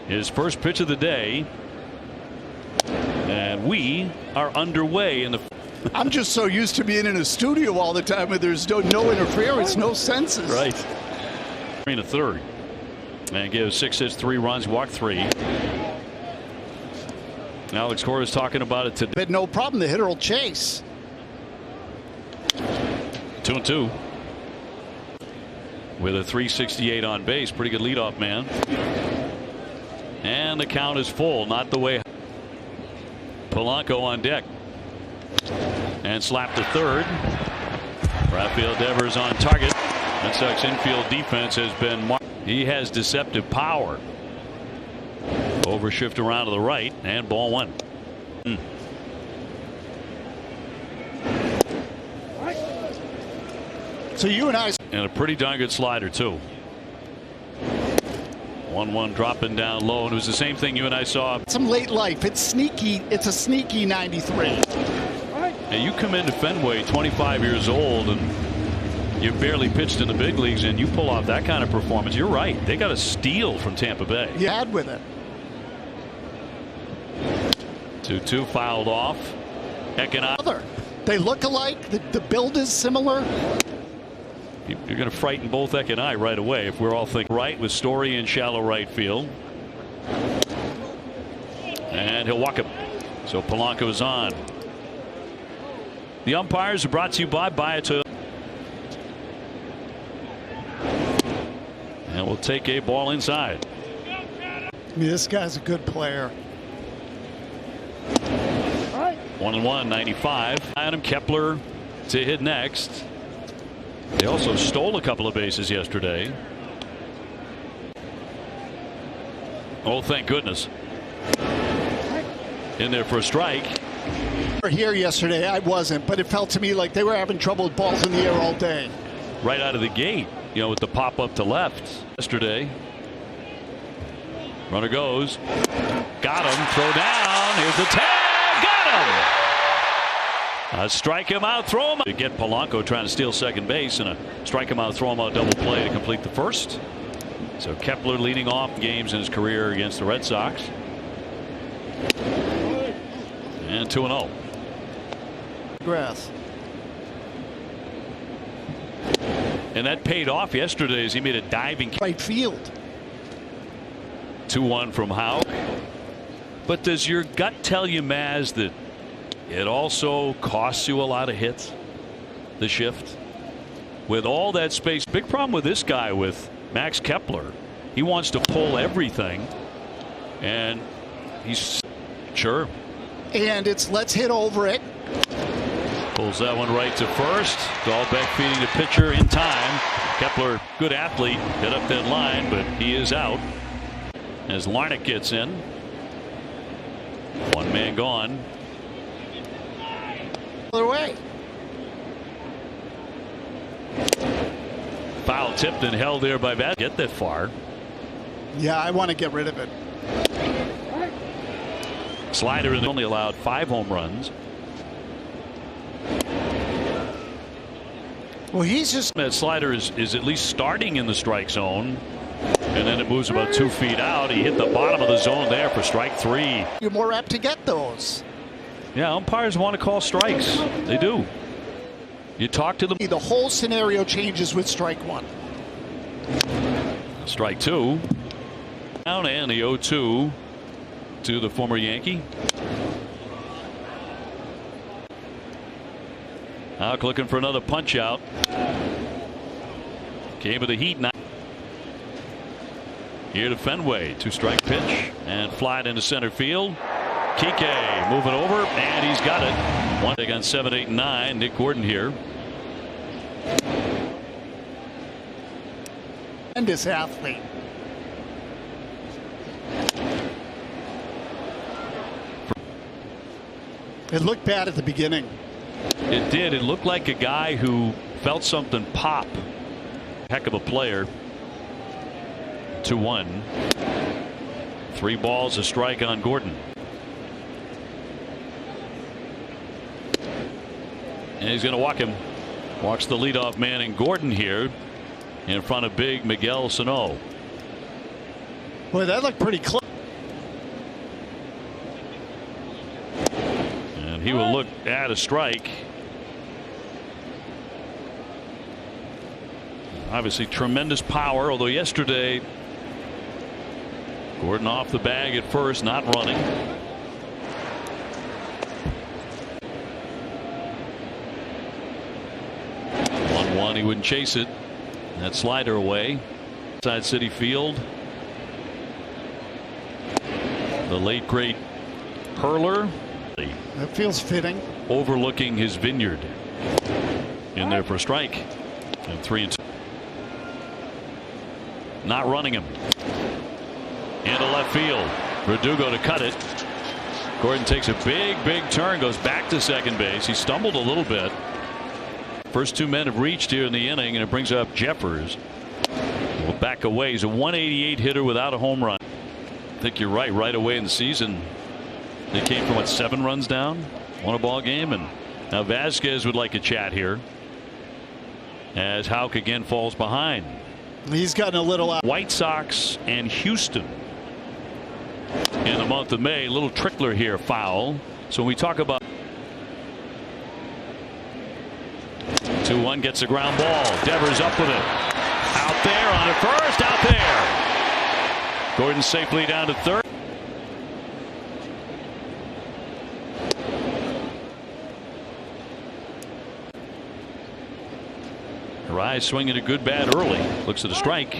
His first pitch of the day. And we are underway in the. I'm just so used to being in a studio all the time where there's no interference, no senses. Right. In the third. And gives 6 hits, 3 runs, walked 3. Alex Cora is talking about it today. But no problem. The hitter will chase. 2-2. With a 368 on base. Pretty good leadoff man. And the count is full. Not the way. Polanco on deck. And slapped to third. Rafael Devers on target. Red Sox infield defense has been marked. He has deceptive power. Over shift around to the right and ball 1. So you and I. And a pretty darn good slider too. 1-1 dropping down low. And it was the same thing you and I saw. Some late life. It's sneaky. It's a sneaky 93. And you come into Fenway 25 years old and you barely pitched in the big leagues and you pull off that kind of performance. You're right. They got a steal from Tampa Bay. You had with it. 2-2 fouled off. Economic. They look alike. The build is similar. You're going to frighten both Eck and I right away if we're all thinking right with Story in shallow right field. And he'll walk him. So Polanco is on. The umpires are brought to you by Toyota. And we'll take a ball inside. I mean, this guy's a good player. 1-1, 95. Adam Kepler to hit next. They also stole a couple of bases yesterday. Oh, thank goodness. In there for a strike. Here yesterday, I wasn't, but it felt to me like they were having trouble with balls in the air all day. Right out of the gate, you know, with the pop up to left yesterday. Runner goes. Got him. Throw down. Here's the tag. Got him. Strike him out, throw him out. To get Polanco trying to steal second base and a strike him out, throw him out double play to complete the first. So Kepler leading off games in his career against the Red Sox. And 2-0. Grass. And that paid off yesterday as he made a diving right field. 2-1 from Houck. But does your gut tell you, Maz, that it also costs you a lot of hits, the shift? With all that space. Big problem with this guy, with Max Kepler. He wants to pull everything. And he's sure. And it's let's hit over it. Pulls that one right to first. Dahlbeck feeding the pitcher in time. Kepler, good athlete, got up that line, but he is out. As Larnach gets in. One man gone. Other way. Foul tipped and held there by Bass. Get that far. Yeah, I want to get rid of it. Slider has only allowed 5 home runs. Well, he's just. That slider is at least starting in the strike zone. And then it moves about 2 feet out. He hit the bottom of the zone there for strike 3. You're more apt to get those. Yeah, umpires want to call strikes. They do. You talk to them. The whole scenario changes with strike 1. Strike 2. Down and the 0-2 to the former Yankee. Houck looking for another punch out. Game of the heat now. Here to Fenway. 2-strike pitch and fly it into center field. Kike moving over and he's got it. One take on 7, 8, and 9. Nick Gordon here. And this athlete. It looked bad at the beginning. It did. It looked like a guy who felt something pop. Heck of a player. 2-1. 3 balls, a strike on Gordon. And he's going to walk him. Walks the leadoff man in Gordon here in front of big Miguel Sano. Boy, that looked pretty close. He will look at a strike. Obviously tremendous power, although yesterday Gordon off the bag at first, not running. 1-1, he wouldn't chase it. That slider away. Side City Field. The late great hurler. That feels fitting. Overlooking his vineyard. In there for a strike. And 3-2. Not running him. Into left field. Verdugo to cut it. Gordon takes a big turn, goes back to second base. He stumbled a little bit. First two men have reached here in the inning, and it brings up Jeffers. Will back away. He's a 188 hitter without a home run. I think you're right. Right away in the season, they came from 7 runs down, won a ball game, and now Vasquez would like a chat here as Houck again falls behind. He's gotten a little out. White Sox and Houston in the month of May. A little trickler here, foul. So when we talk about 2-1, gets a ground ball. Devers up with it. Out there on it first. Out there. Gordon safely down to third. Rise swinging a good bat early. Looks at a strike.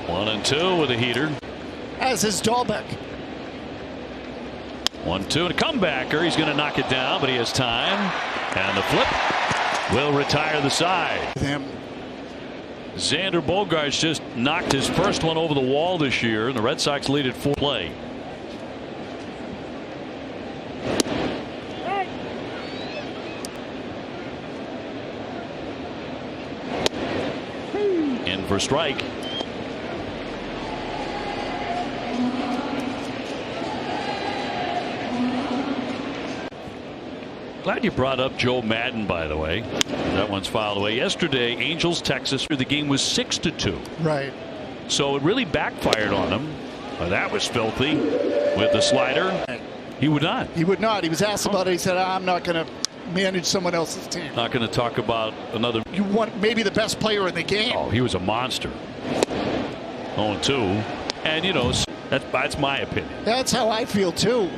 1-2 with a heater. As is Dahlbeck. 1-2 and a comebacker. He's going to knock it down, but he has time. And the flip will retire the side. Xander Bogaerts just knocked his first one over the wall this year, and the Red Sox lead at 4 play. In for strike. Glad you brought up Joe Madden, by the way. That one's filed away. Yesterday, Angels, Texas, the game was 6-2. Right. So it really backfired on him. That was filthy with the slider. He would not. He would not. He was asked about it. He said, I'm not going to manage someone else's team. Not going to talk about another. You want maybe the best player in the game. Oh, he was a monster. 0-2. And, you know, that's my opinion. That's how I feel, too.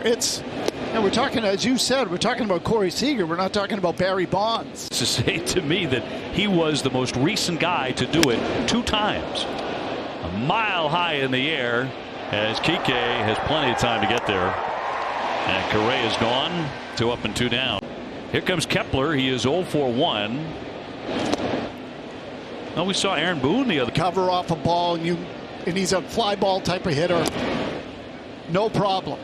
And we're talking, as you said, we're talking about Corey Seager. We're not talking about Barry Bonds. To say to me that he was the most recent guy to do it 2 times. A mile high in the air as Kike has plenty of time to get there. And Correa is gone. 2 up and 2 down. Here comes Kepler. He is 0 for 1. Now we saw Aaron Boone the other. Cover off a ball, and he's a fly ball type of hitter. No problem.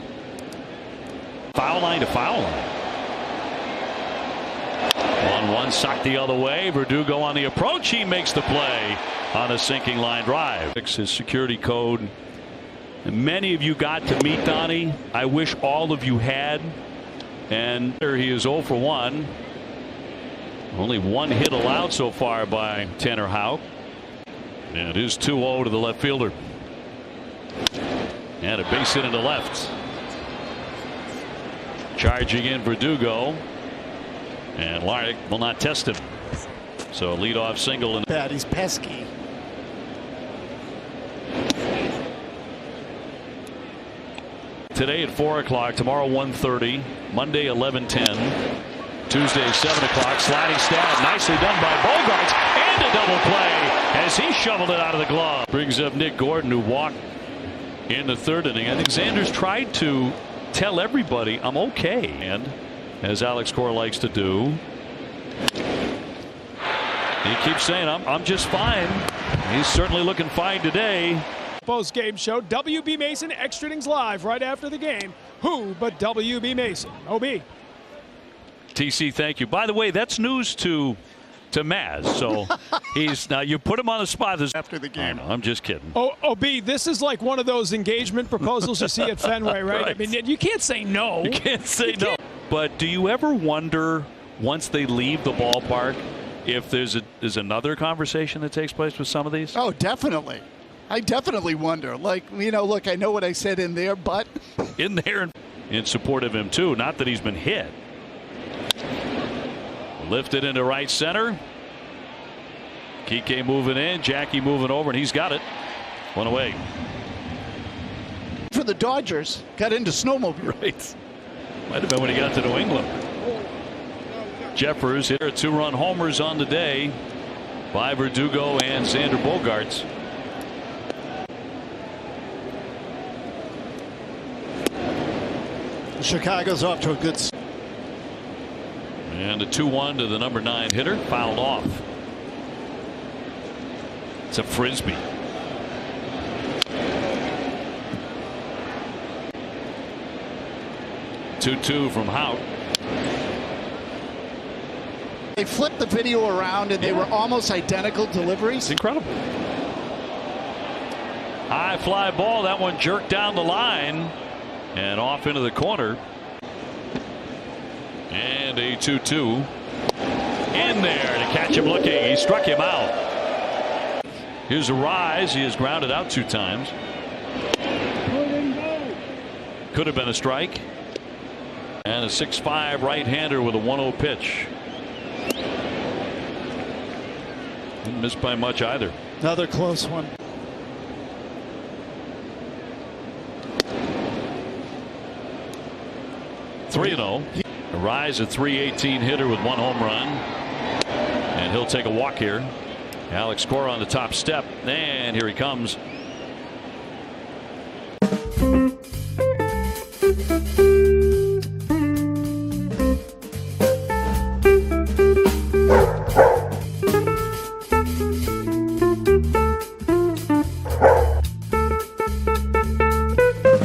Foul line to foul line. 1-1, socked the other way. Verdugo on the approach. He makes the play on a sinking line drive. His security code. Many of you got to meet Donnie. I wish all of you had. And there he is 0 for 1. Only 1 hit allowed so far by Tanner Houck. And it is 2-0 to the left fielder. And a base hit into left. Charging in Verdugo. And Larrick will not test him. So leadoff single. And bad. He's pesky. Today at 4 o'clock. Tomorrow 1:30. Monday 11:10. Tuesday 7 o'clock. Sliding stab. Nicely done by Bogaerts. And a double play as he shoveled it out of the glove. Brings up Nick Gordon, who walked in the 3rd inning. I think Xander's tried to tell everybody I'm okay, and as Alex Cora likes to do, he keeps saying I'm just fine. He's certainly looking fine today. Post-game show, WB Mason Extra Innings Live right after the game. Who but WB Mason? OB. TC, thank you. By the way, that's news to Maz. So he's now you put him on the spot after the game. I'm just kidding. Oh, OB, this is like one of those engagement proposals you see at Fenway, right? Right. I mean, you can't say no. You can't say no. But do you ever wonder once they leave the ballpark if there's another conversation that takes place with some of these? Oh, definitely. I definitely wonder. Like, look, I know what I said in there, but in there in support of him too. Not that he's been hit. Lifted into right center. Kike moving in, Jackie moving over, and he's got it. One away. For the Dodgers, got into snowmobile. Right. Might have been when he got to New England. Jeffers hit 2-run homers on the day by Verdugo and Xander Bogaerts. Chicago's off to a good start. And a 2-1 to the number 9 hitter, fouled off. It's a frisbee. Two from Houck. They flipped the video around and they were almost identical deliveries. It's incredible. High fly ball. That one jerked down the line and off into the corner. And a 2-2 in there to catch him looking. He struck him out. Here's a rise. He is grounded out 2 times. Could have been a strike. And a 6'5" right-hander with a 1-0 pitch. Didn't miss by much either. Another close one. Three 3-0. A rise at 318 hitter with 1 home run. And he'll take a walk here. Alex Cora on the top step. And here he comes.